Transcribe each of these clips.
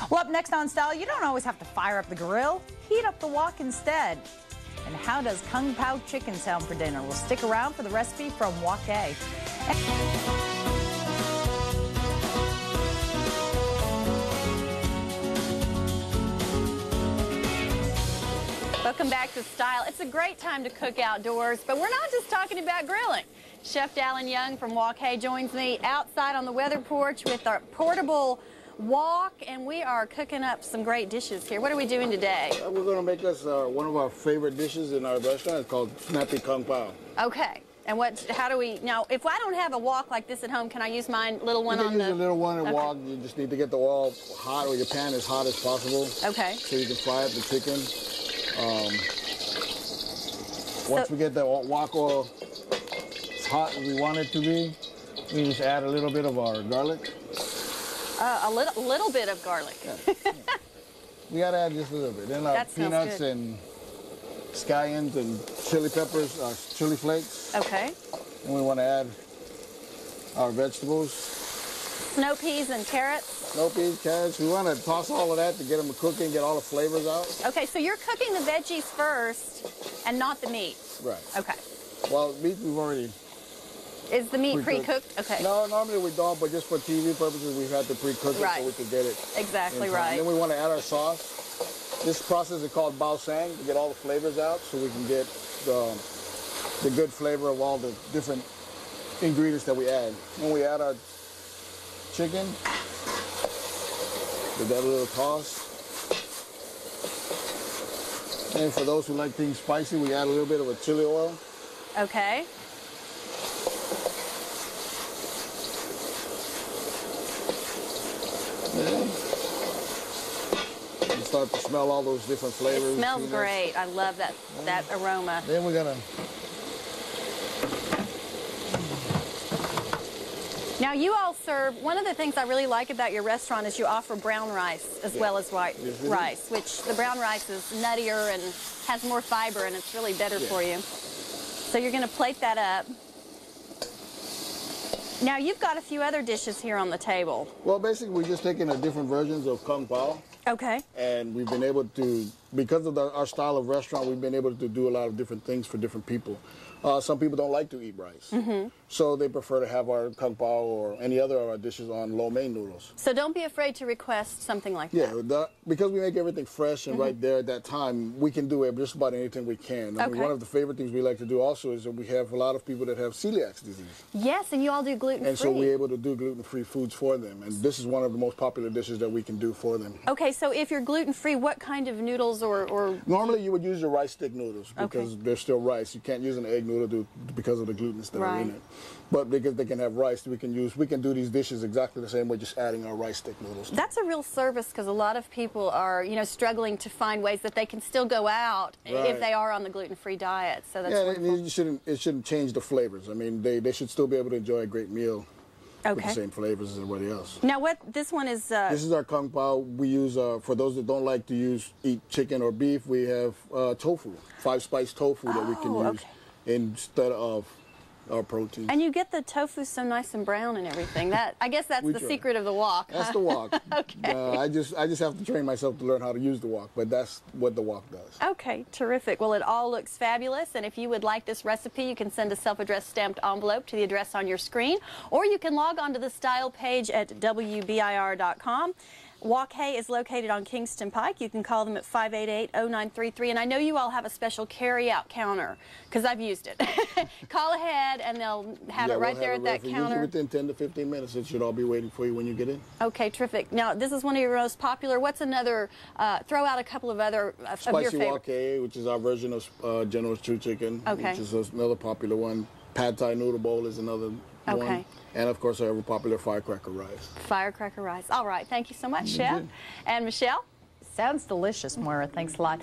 Well, up next on Style, you don't always have to fire up the grill. Heat up the wok instead. And how does Kung Pao chicken sound for dinner? We'll stick around for the recipe from Wok A. Welcome back to Style. It's a great time to cook outdoors, but we're not just talking about grilling. Chef Dallin Young from Wok A joins me outside on the weather porch with our portable wok, and we are cooking up some great dishes here. What are we doing today? We're going to make us one of our favorite dishes in our restaurant. It's called Snappy Kung Pao. Okay. And how do we, now, if I don't have a wok like this at home, can I use my little one on the... You can use a little one and wok. You just need to get the oil hot, or your pan as hot as possible. Okay. So you can fry up the chicken. Once we get the wok oil as hot as we want it to be, we just add a little bit of our garlic. A little bit of garlic. Yeah. We gotta add just a little bit. Then our peanuts and scallions and chili peppers, chili flakes. Okay. And we want to add our vegetables. Snow peas and carrots. Snow peas, carrots. We want to toss all of that to get them cooking, get all the flavors out. Okay, so you're cooking the veggies first and not the meat. Right. Okay. Well, meat we've already... Is the meat pre-cooked? Okay. No, normally we don't, but just for TV purposes, we've had to pre-cook it so we could get it. Exactly right. And then we want to add our sauce. This process is called bao sang, to get all the flavors out so we can get the good flavor of all the different ingredients that we add. When we add our chicken, we got a little toss. And for those who like things spicy, we add a little bit of a chili oil. Okay. You start to smell all those different flavors. It smells great. I love that aroma. Then we're gonna... Now you all serve, one of the things I really like about your restaurant is you offer brown rice as well as white rice, which the brown rice is nuttier and has more fiber, and it's really better for you. So you're gonna plate that up. Now, you've got a few other dishes here on the table. Well, basically, we're just taking the different versions of Kung Pao. Okay. And we've been able to, because of our style of restaurant, we've been able to do a lot of different things for different people. Some people don't like to eat rice. So they prefer to have our Kung Pao or any other of our dishes on lo mein noodles. So don't be afraid to request something like that. Yeah, because we make everything fresh and right there at that time, we can do just about anything we can. I mean, one of the favorite things we like to do also is that we have a lot of people that have celiac disease. Yes, and you all do gluten-free. And so we're able to do gluten-free foods for them. And this is one of the most popular dishes that we can do for them. Okay, so if you're gluten-free, what kind of noodles or... Normally you would use your rice stick noodles because they're still rice. You can't use an egg noodle because of the glutens that are in it. But because they can have rice, we can do these dishes exactly the same way, just adding our rice stick noodles. That's a real service, because a lot of people are, struggling to find ways that they can still go out if they are on the gluten-free diet. So that's wonderful. It shouldn't change the flavors. I mean, they should still be able to enjoy a great meal with the same flavors as everybody else. Now, this one is... This is our Kung Pao. We use, for those that don't like to eat chicken or beef, we have tofu, 5-spice tofu that we can use instead of our protein. And you get the tofu so nice and brown and everything. I guess that's the secret of the wok. That's the wok. Okay. I just have to train myself to learn how to use the wok, but that's what the wok does. Okay, terrific. Well, it all looks fabulous, and if you would like this recipe, you can send a self-addressed stamped envelope to the address on your screen, or you can log on to the Style page at WBIR.com. Wok A is located on Kingston Pike. You can call them at 588-0933. And I know you all have a special carry-out counter, because I've used it. Call ahead, and they'll have it right there at that counter. Within 10 to 15 minutes, it should all be waiting for you when you get in. Okay, terrific. Now, this is one of your most popular. What's another? Throw out a couple of other of your favorites. Spicy Wok A, which is our version of General Chu chicken, which is another popular one. Pad Thai noodle bowl is another one. And, of course, our ever popular firecracker rice. Firecracker rice. All right. Thank you so much, Chef. And Michelle? Sounds delicious, Moira. Thanks a lot.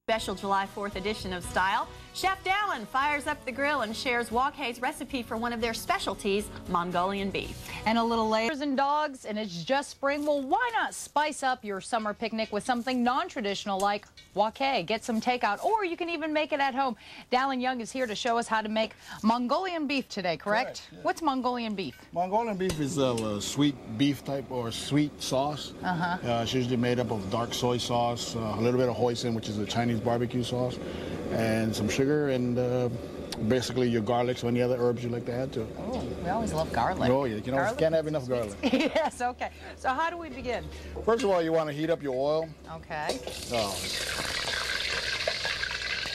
Special July 4th edition of Style. Chef Dallin fires up the grill and shares Wok Hei's recipe for one of their specialties, Mongolian beef. And a little later, and dogs, and it's just spring. Well, why not spice up your summer picnic with something non-traditional like Wok Hei? Get some takeout, or you can even make it at home. Dallin Young is here to show us how to make Mongolian beef today, correct? Yeah. What's Mongolian beef? Mongolian beef is a sweet beef type or sweet sauce. It's usually made up of dark soy sauce, a little bit of hoisin, which is a Chinese barbecue sauce, and some sugar, and basically your garlic, so any other herbs you like to add to it. Oh, we always love garlic. Oh yeah, can't have enough garlic. Yes, okay. So how do we begin? First of all, you want to heat up your oil. Okay.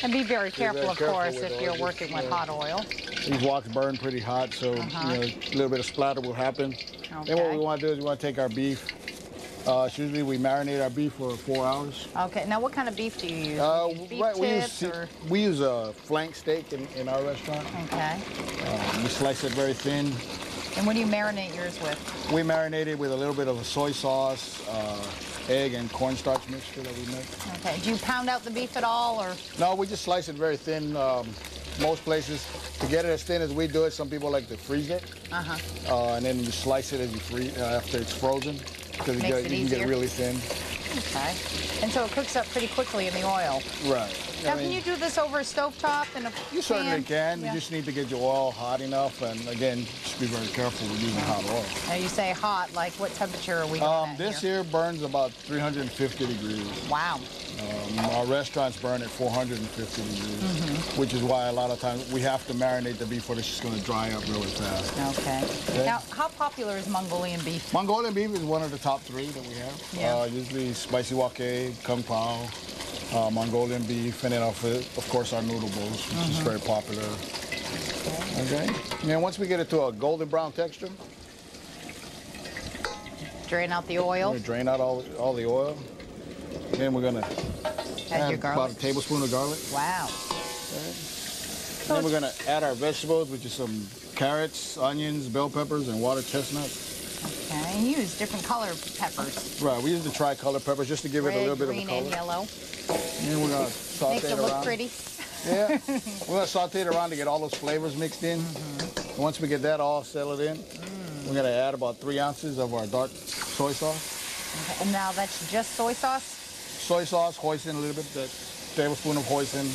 And be very careful, of course, if you're working with hot oil. These woks burn pretty hot, so a little bit of splatter will happen. Okay. Then what we want to do is we want to take our beef. Usually we marinate our beef for 4 hours. Okay. Now, what kind of beef do you use? Beef tips, we use a flank steak in our restaurant. Okay. We slice it very thin. And what do you marinate yours with? We marinate it with a little bit of a soy sauce, egg, and cornstarch mixture that we make. Okay. Do you pound out the beef at all, or? No, we just slice it very thin. Most places, to get it as thin as we do it, some people like to freeze it. And then you slice it as you freeze after it's frozen, because you can get really thin. Okay. And so it cooks up pretty quickly in the oil. Right. Now, can you do this over a stovetop in a You certainly can. Yeah. You just need to get your oil hot enough, and again, just be very careful with using hot oil. Now, you say hot, like what temperature are we going at This here burns about 350 degrees. Wow. Our restaurants burn at 450 degrees, which is why a lot of times we have to marinate the beef or it's just going to dry up really fast. Okay. Now, how popular is Mongolian beef? Mongolian beef is one of the top 3 that we have. Yeah. Usually spicy wok hei, kung pao, Mongolian beef, and then of course our noodle bowls, which is very popular. Okay. And once we get it to a golden brown texture, Drain out the oil. we drain out all the oil. Then we're gonna add about a tablespoon of garlic. Wow. Okay. Then we're gonna add our vegetables, which is some carrots, onions, bell peppers, and water chestnuts. Okay. And you use different color peppers. Right. We use the tricolor peppers just to give it a little bit of a green, color. and yellow. And we're gonna saute Makes it it around. look pretty. Yeah. We're gonna saute it around to get all those flavors mixed in. Once we get that all settled in, we're gonna add about 3 ounces of our dark soy sauce. Okay. And now that's just soy sauce? Soy sauce, hoisin, a little bit, that tablespoon of hoisin,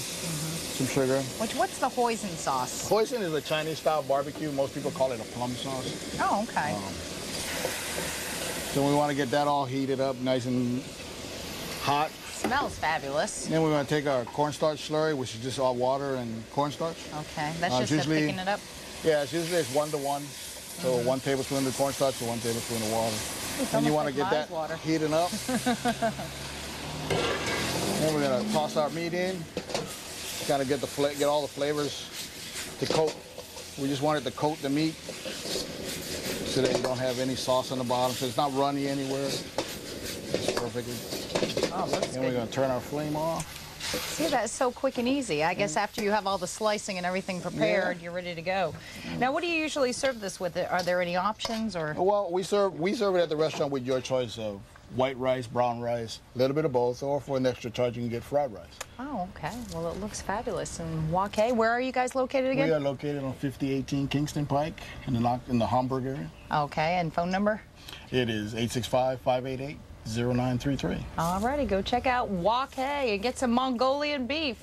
some sugar. What's the hoisin sauce? Hoisin is a Chinese-style barbecue. Most people call it a plum sauce. Oh, okay. So we want to get that all heated up, nice and hot. Smells fabulous. Then we're going to take our cornstarch slurry, which is just all water and cornstarch. Okay, that's just usually, picking it up. Yeah, it's usually 1 to 1. So 1 tablespoon of cornstarch to 1 tablespoon of water. And you want to get that heating up. Then we're gonna toss our meat in. Kind of get all the flavors to coat. We just want it to coat the meat so that you don't have any sauce on the bottom, so it's not runny anywhere. It's perfectly. Oh, looks good. Then we're gonna turn our flame off. See, that's so quick and easy. I guess after you have all the slicing and everything prepared, you're ready to go. Now, what do you usually serve this with? Are there any options, or? Well, we serve it at the restaurant with your choice of white rice, brown rice, a little bit of both, or for an extra charge, you can get fried rice. Oh, okay. Well, it looks fabulous. And Wok Hei, where are you guys located again? We are located on 5018 Kingston Pike in the Hamburg area. Okay, and phone number? It is 865-588-0933. All righty, go check out Wok Hei and get some Mongolian beef.